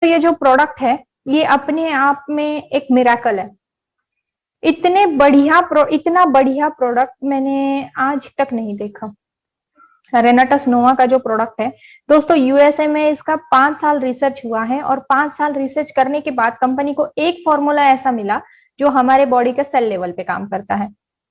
ये जो प्रोडक्ट है ये अपने आप में एक मिराकल है। इतना बढ़िया प्रोडक्ट मैंने आज तक नहीं देखा। रेनाटस नोवा का जो प्रोडक्ट है दोस्तों, यूएसए में इसका 5 साल रिसर्च हुआ है और 5 साल रिसर्च करने के बाद कंपनी को एक फॉर्मूला ऐसा मिला जो हमारे बॉडी के सेल लेवल पे काम करता है।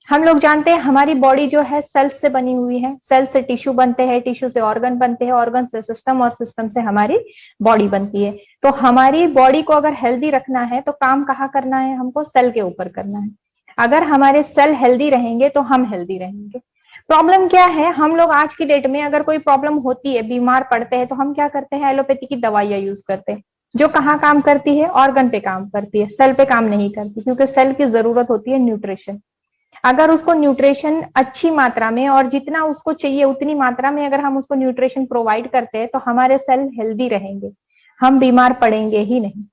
हम लोग जानते हैं हमारी बॉडी जो है सेल से बनी हुई है, सेल से टिश्यू बनते हैं, टिश्यू से ऑर्गन बनते हैं, ऑर्गन से सिस्टम और सिस्टम से हमारी बॉडी बनती है। तो हमारी बॉडी को अगर हेल्दी रखना है तो काम कहाँ करना है, हमको सेल के ऊपर करना है। अगर हमारे सेल हेल्दी रहेंगे तो हम हेल्दी रहेंगे। प्रॉब्लम क्या है, हम लोग आज की डेट में अगर कोई प्रॉब्लम होती है, बीमार पड़ते हैं, तो हम क्या करते हैं, एलोपैथी की दवाइयां यूज करते हैं जो कहाँ काम करती है, ऑर्गन पे काम करती है, सेल पे काम नहीं करती, क्योंकि सेल की जरूरत होती है न्यूट्रिशन। अगर उसको न्यूट्रिशन अच्छी मात्रा में और जितना उसको चाहिए उतनी मात्रा में अगर हम उसको न्यूट्रिशन प्रोवाइड करते हैं तो हमारे सेल हेल्दी रहेंगे, हम बीमार पड़ेंगे ही नहीं।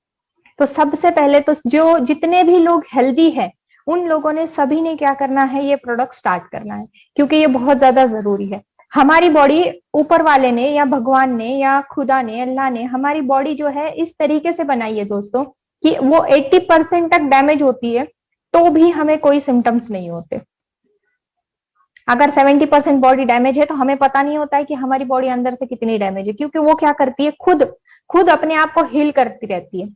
तो सबसे पहले तो जो जितने भी लोग हेल्दी हैं उन लोगों ने सभी ने क्या करना है, ये प्रोडक्ट स्टार्ट करना है, क्योंकि ये बहुत ज्यादा जरूरी है। हमारी बॉडी ऊपर वाले ने या भगवान ने या खुदा ने, अल्लाह ने हमारी बॉडी जो है इस तरीके से बनाई है दोस्तों कि वो 80% तक डैमेज होती है तो भी हमें कोई सिम्टम्स नहीं होते। अगर 70% बॉडी डैमेज है तो हमें पता नहीं होता है कि हमारी बॉडी अंदर से कितनी डैमेज है, क्योंकि वो क्या करती है, खुद अपने आप को हील करती रहती है।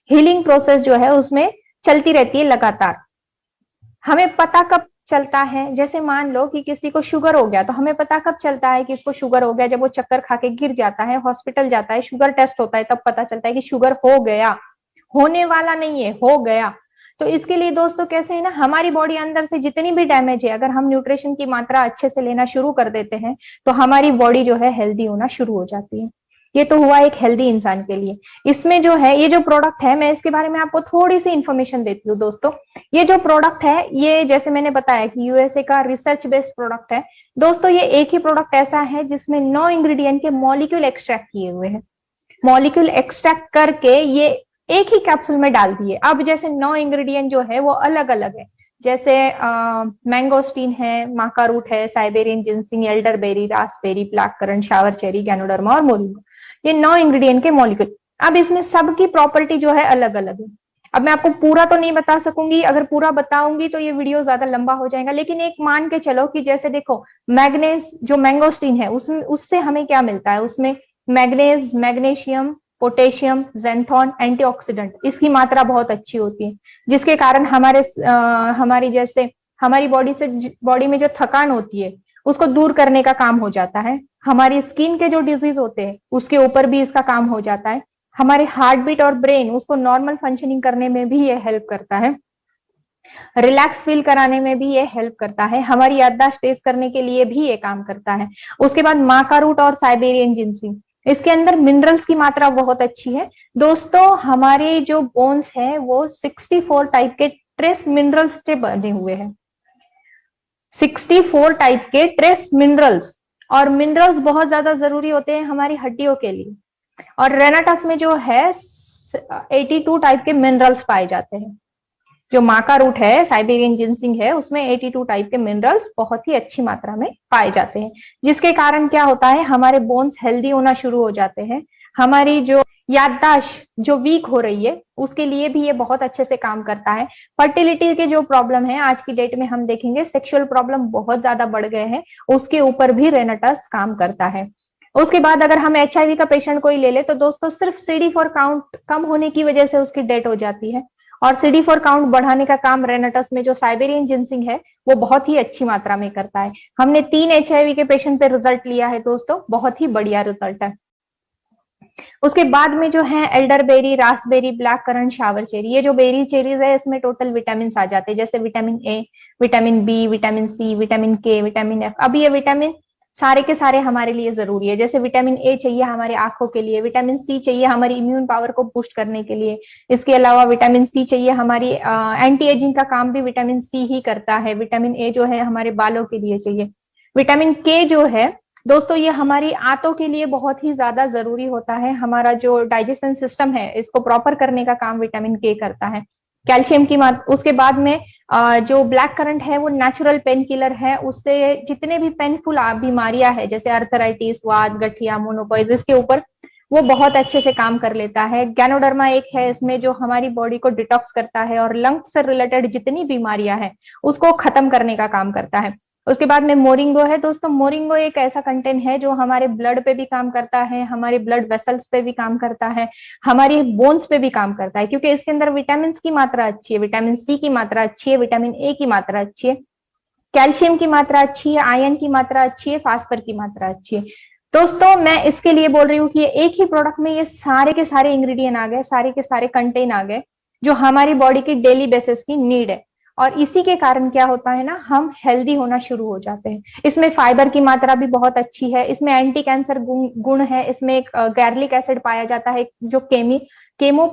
हीलिंग प्रोसेस जो है उसमें चलती रहती है लगातार। हमें पता कब चलता है, जैसे मान लो कि किसी को शुगर हो गया तो हमें पता कब चलता है कि इसको शुगर हो गया, जब वो चक्कर खा के गिर जाता है, हॉस्पिटल जाता है, शुगर टेस्ट होता है, तब पता चलता है कि शुगर हो गया, होने वाला नहीं है, हो गया। तो इसके लिए दोस्तों कैसे है ना, हमारी बॉडी अंदर से जितनी भी डैमेज है, अगर हम न्यूट्रिशन की मात्रा अच्छे से लेना शुरू कर देते हैं तो हमारी बॉडी जो है हेल्दी होना शुरू हो जाती है। ये तो हुआ एक हेल्दी इंसान के लिए। इसमें जो है ये जो प्रोडक्ट है, मैं इसके बारे में आपको थोड़ी सी इंफॉर्मेशन देती हूँ दोस्तों। ये जो प्रोडक्ट है ये जैसे मैंने बताया कि यूएसए का रिसर्च बेस्ड प्रोडक्ट है दोस्तों। ये एक ही प्रोडक्ट ऐसा है जिसमें 9 इंग्रेडिएंट के मॉलिक्यूल एक्सट्रैक्ट किए हुए हैं। मॉलिक्यूल एक्सट्रैक्ट करके ये एक ही कैप्सूल में डाल दिए। अब जैसे 9 इंग्रेडिएंट जो है वो अलग अलग है, जैसे मैंगोस्टीन है, माका रूट है, Siberian ginseng, elderberry, Raspberry, black currant, shower cherry, ganoderma और मोरिंगा, ये 9 इंग्रेडिएंट के मॉलिक्यूल। अब इसमें सबकी प्रॉपर्टी जो है अलग अलग है। अब मैं आपको पूरा तो नहीं बता सकूंगी, अगर पूरा बताऊंगी तो ये वीडियो ज्यादा लंबा हो जाएगा, लेकिन एक मान के चलो कि जैसे देखो मैग्नीज जो मैंगोस्टीन है उसमें उससे हमें क्या मिलता है, उसमें मैग्नीज, मैग्नीशियम, पोटेशियम, जेंथॉन, एंटीऑक्सीडेंट, इसकी मात्रा बहुत अच्छी होती है, जिसके कारण हमारी जैसे हमारी बॉडी में जो थकान होती है उसको दूर करने का काम हो जाता है। हमारी स्किन के जो डिजीज होते हैं उसके ऊपर भी इसका काम हो जाता है। हमारे हार्ट बीट और ब्रेन उसको नॉर्मल फंक्शनिंग करने में भी ये हेल्प करता है। रिलैक्स फील कराने में भी ये हेल्प करता है। हमारी याददाश्त तेज करने के लिए भी ये काम करता है। उसके बाद माका रूट और साइबेरियन जिनसिंग, इसके अंदर मिनरल्स की मात्रा बहुत अच्छी है दोस्तों। हमारे जो बोन्स हैं वो 64 टाइप के ट्रेस मिनरल्स से बने हुए हैं। 64 टाइप के ट्रेस मिनरल्स, और मिनरल्स बहुत ज्यादा जरूरी होते हैं हमारी हड्डियों के लिए। और रेनाटस में जो है 82 टाइप के मिनरल्स पाए जाते हैं। जो माका रूट है, साइबेरियन जिनसिंग है, उसमें 82 टाइप के मिनरल्स बहुत ही अच्छी मात्रा में पाए जाते हैं, जिसके कारण क्या होता है, हमारे बोन्स हेल्दी होना शुरू हो जाते हैं। हमारी जो याददाश्त जो वीक हो रही है उसके लिए भी ये बहुत अच्छे से काम करता है। फर्टिलिटी के जो प्रॉब्लम है आज की डेट में हम देखेंगे, सेक्सुअल प्रॉब्लम बहुत ज्यादा बढ़ गए हैं, उसके ऊपर भी रेनाटस काम करता है। उसके बाद अगर हम HIV का पेशेंट कोई ले ले तो दोस्तों सिर्फ CD4 काउंट कम होने की वजह से उसकी डेथ हो जाती है, और CD4 काउंट बढ़ाने का काम रेनाटस में जो साइबेरियन जिनसिंग है वो बहुत ही अच्छी मात्रा में करता है। हमने 3 HIV के पेशेंट पे रिजल्ट लिया है दोस्तों, बहुत ही बढ़िया रिजल्ट है। उसके बाद में जो है elderberry, Raspberry, black currant, shower cherry, ये जो बेरी चेरीज है इसमें टोटल विटामिन आ जाते हैं, जैसे vitamin A, vitamin B, vitamin C, vitamin K, vitamin F। अब ये विटामिन सारे के सारे हमारे लिए जरूरी है। जैसे विटामिन A चाहिए हमारे आंखों के लिए, विटामिन C चाहिए हमारी इम्यून पावर को बूस्ट करने के लिए, इसके अलावा विटामिन C चाहिए हमारी एंटी एजिंग का काम भी विटामिन C ही करता है। विटामिन A जो है हमारे बालों के लिए चाहिए। विटामिन K जो है दोस्तों ये हमारी आंतों के लिए बहुत ही ज्यादा जरूरी होता है। हमारा जो डाइजेशन सिस्टम है इसको प्रॉपर करने का काम विटामिन K करता है। कैल्शियम की मात्रा, उसके बाद में जो ब्लैक करंट है वो नेचुरल पेन किलर है, उससे जितने भी पेनफुल बीमारियां है जैसे अर्थराइटिस, वात, गठिया, मोनोपॉइज, इसके ऊपर वो बहुत अच्छे से काम कर लेता है। गैनोडर्मा एक है इसमें जो हमारी बॉडी को डिटॉक्स करता है और लंग से रिलेटेड जितनी बीमारियां हैं उसको खत्म करने का काम करता है। उसके बाद में मोरिंगो है दोस्तों। मोरिंगो एक ऐसा कंटेंट है जो हमारे ब्लड पे भी काम करता है, हमारे ब्लड वेसल्स पे भी काम करता है, हमारी बोन्स पे भी काम करता है, क्योंकि इसके अंदर विटामिन की मात्रा अच्छी है, विटामिन सी की मात्रा अच्छी है, विटामिन ए की मात्रा अच्छी है, कैल्शियम की मात्रा अच्छी है, आयरन की मात्रा अच्छी है, फास्फर की मात्रा अच्छी है। दोस्तों मैं इसके लिए बोल रही हूँ कि एक ही प्रोडक्ट में ये सारे के सारे इंग्रेडिएंट आ गए, सारे के सारे कंटेंट आ गए जो हमारी बॉडी की डेली बेसिस की नीड है। और इसी के कारण क्या होता है ना, हम हेल्दी होना शुरू हो जाते हैं। इसमें फाइबर की मात्रा भी बहुत अच्छी है, इसमें एंटी कैंसर गुण है, इसमें एक गैरलिक एसिड पाया जाता है जो केमो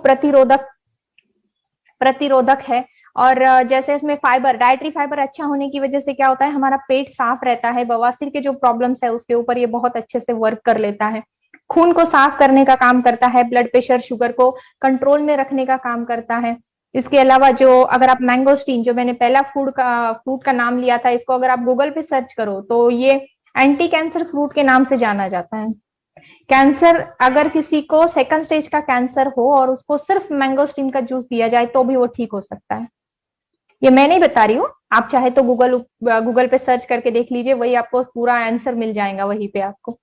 प्रतिरोधक है। और जैसे इसमें फाइबर, डाइटरी फाइबर अच्छा होने की वजह से क्या होता है, हमारा पेट साफ रहता है, बवासीर के जो प्रॉब्लम्स है उसके ऊपर ये बहुत अच्छे से वर्क कर लेता है, खून को साफ करने का काम करता है, ब्लड प्रेशर शुगर को कंट्रोल में रखने का काम करता है। इसके अलावा जो अगर आप मैंगोस्टीन, जो मैंने पहला फ्रूट का नाम लिया था, इसको अगर आप गूगल पे सर्च करो तो ये एंटी कैंसर फ्रूट के नाम से जाना जाता है। कैंसर, अगर किसी को सेकंड स्टेज का कैंसर हो और उसको सिर्फ मैंगोस्टीन का जूस दिया जाए तो भी वो ठीक हो सकता है। ये मैं नहीं बता रही हूँ, आप चाहे तो गूगल पे सर्च करके देख लीजिए, वही आपको पूरा आंसर मिल जाएगा वहीं पे आपको।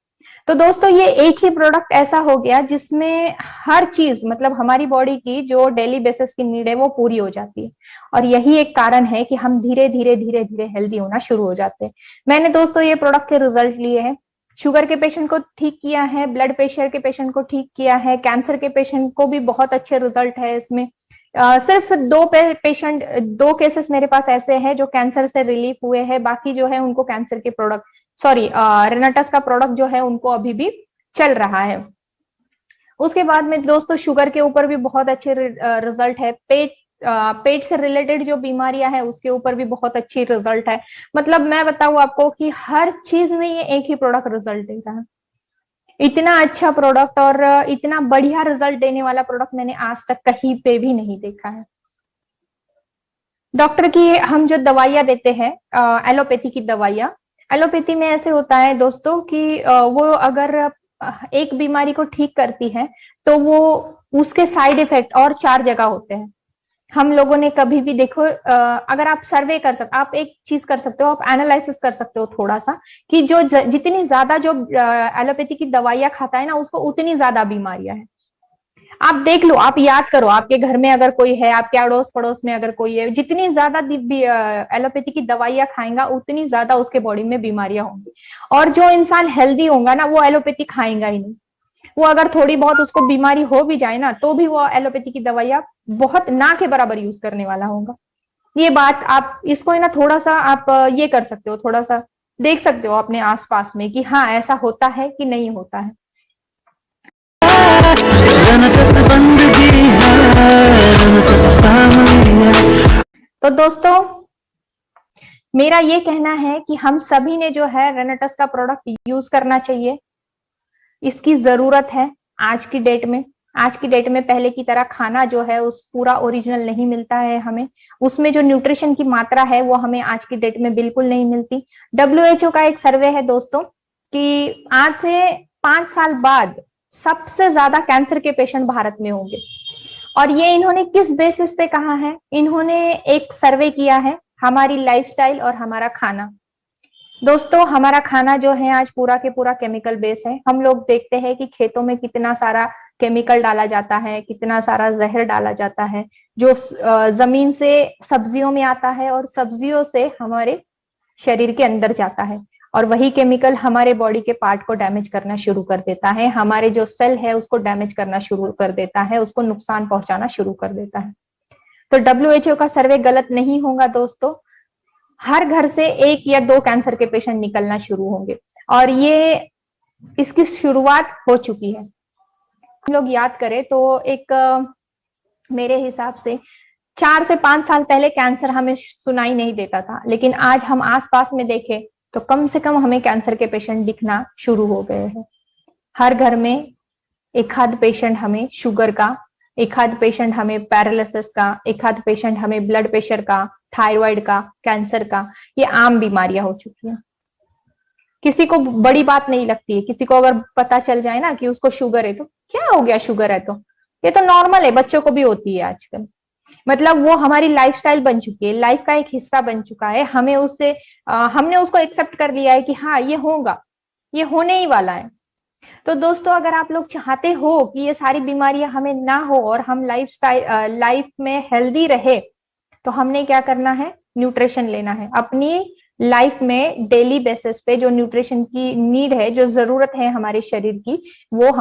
तो दोस्तों ये एक ही प्रोडक्ट ऐसा हो गया जिसमें हर चीज, मतलब हमारी बॉडी की जो डेली बेसिस की नीड है वो पूरी हो जाती है। और यही एक कारण है कि हम धीरे धीरे धीरे धीरे हेल्दी होना शुरू हो जाते हैं। मैंने दोस्तों ये प्रोडक्ट के रिजल्ट लिए हैं, शुगर के पेशेंट को ठीक किया है, ब्लड प्रेशर के पेशेंट को ठीक किया है, कैंसर के पेशेंट को भी बहुत अच्छे रिजल्ट है इसमें। सिर्फ दो केसेस मेरे पास ऐसे हैं जो कैंसर से रिलीफ हुए हैं, बाकी जो है उनको कैंसर के प्रोडक्ट, सॉरी रेनाटस का प्रोडक्ट जो है उनको अभी भी चल रहा है। उसके बाद में दोस्तों शुगर के ऊपर भी बहुत अच्छे रिजल्ट है, पेट से रिलेटेड जो बीमारियां हैं उसके ऊपर भी बहुत अच्छी रिजल्ट है। मतलब मैं बताऊं आपको कि हर चीज में ये एक ही प्रोडक्ट रिजल्ट दे रहा है। इतना अच्छा प्रोडक्ट और इतना बढ़िया रिजल्ट देने वाला प्रोडक्ट मैंने आज तक कहीं पे भी नहीं देखा है। डॉक्टर की हम जो दवाइयां देते हैं, एलोपैथी की दवाइयां, एलोपैथी में ऐसे होता है दोस्तों कि वो अगर एक बीमारी को ठीक करती है तो वो उसके साइड इफेक्ट और 4 जगह होते हैं। हम लोगों ने कभी भी देखो, अगर आप सर्वे कर सकते, आप एक चीज कर सकते हो, आप एनालिसिस कर सकते हो थोड़ा सा कि जो जितनी ज्यादा जो एलोपैथी की दवाइयां खाता है ना उसको उतनी ज्यादा बीमारियां हैं। आप देख लो, आप याद करो, आपके घर में अगर कोई है, आपके अड़ोस पड़ोस में अगर कोई है, जितनी ज्यादा एलोपैथी की दवाइयां खाएगा उतनी ज्यादा उसके बॉडी में बीमारियां होंगी। और जो इंसान हेल्दी होगा ना वो एलोपैथी खाएगा ही नहीं। वो अगर थोड़ी बहुत उसको बीमारी हो भी जाए ना तो भी वो एलोपैथी की दवाइयां बहुत ना के बराबर यूज करने वाला होगा। ये बात आप इसको है ना थोड़ा सा आप ये कर सकते हो, थोड़ा सा देख सकते हो अपने आसपास में कि हाँ ऐसा होता है कि नहीं होता है। तो दोस्तों मेरा ये कहना है कि हम सभी ने जो है रेनाटस का प्रोडक्ट यूज करना चाहिए। इसकी जरूरत है आज की डेट में। आज की डेट में पहले की तरह खाना जो है उस पूरा ओरिजिनल नहीं मिलता है हमें, उसमें जो न्यूट्रिशन की मात्रा है वो हमें आज की डेट में बिल्कुल नहीं मिलती। WHO का एक सर्वे है दोस्तों कि आज से 5 साल बाद सबसे ज्यादा कैंसर के पेशेंट भारत में होंगे। और ये इन्होंने किस बेसिस पे कहा है, इन्होंने एक सर्वे किया है हमारी लाइफस्टाइल और हमारा खाना। दोस्तों हमारा खाना जो है आज पूरा के पूरा केमिकल बेस है। हम लोग देखते हैं कि खेतों में कितना सारा केमिकल डाला जाता है, कितना सारा जहर डाला जाता है जो जमीन से सब्जियों में आता है और सब्जियों से हमारे शरीर के अंदर जाता है। और वही केमिकल हमारे बॉडी के पार्ट को डैमेज करना शुरू कर देता है, हमारे जो सेल है उसको डैमेज करना शुरू कर देता है, उसको नुकसान पहुंचाना शुरू कर देता है। तो WHO का सर्वे गलत नहीं होगा दोस्तों। हर घर से 1 या 2 कैंसर के पेशेंट निकलना शुरू होंगे और ये इसकी शुरुआत हो चुकी है। हम लोग याद करें तो एक मेरे हिसाब से 4 से 5 साल पहले कैंसर हमें सुनाई नहीं देता था, लेकिन आज हम आसपास में देखें तो कम से कम हमें कैंसर के पेशेंट दिखना शुरू हो गए हैं। हर घर में एक आध पेशेंट हमें शुगर का, एक आध पेशेंट हमें पैरालिसिस का, एक आध पेशेंट हमें ब्लड प्रेशर का, थायराइड का, कैंसर का, ये आम बीमारियां हो चुकी हैं। किसी को बड़ी बात नहीं लगती है, किसी को अगर पता चल जाए ना कि उसको शुगर है तो क्या हो गया, शुगर है तो ये तो नॉर्मल है, बच्चों को भी होती है आजकल। मतलब वो हमारी लाइफस्टाइल बन चुकी है, लाइफ का एक हिस्सा बन चुका है, हमें उससे हमने उसको एक्सेप्ट कर लिया है कि हाँ ये होगा, ये होने ही वाला है। तो दोस्तों अगर आप लोग चाहते हो कि ये सारी बीमारियां हमें ना हो और हम लाइफ में हेल्दी रहे, तो हमने क्या करना है, न्यूट्रिशन लेना है अपनी लाइफ में। डेली बेसिस पे जो न्यूट्रिशन की नीड है, जो जरूरत है हमारे शरीर की, वो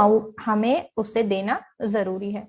हमें उसे देना जरूरी है।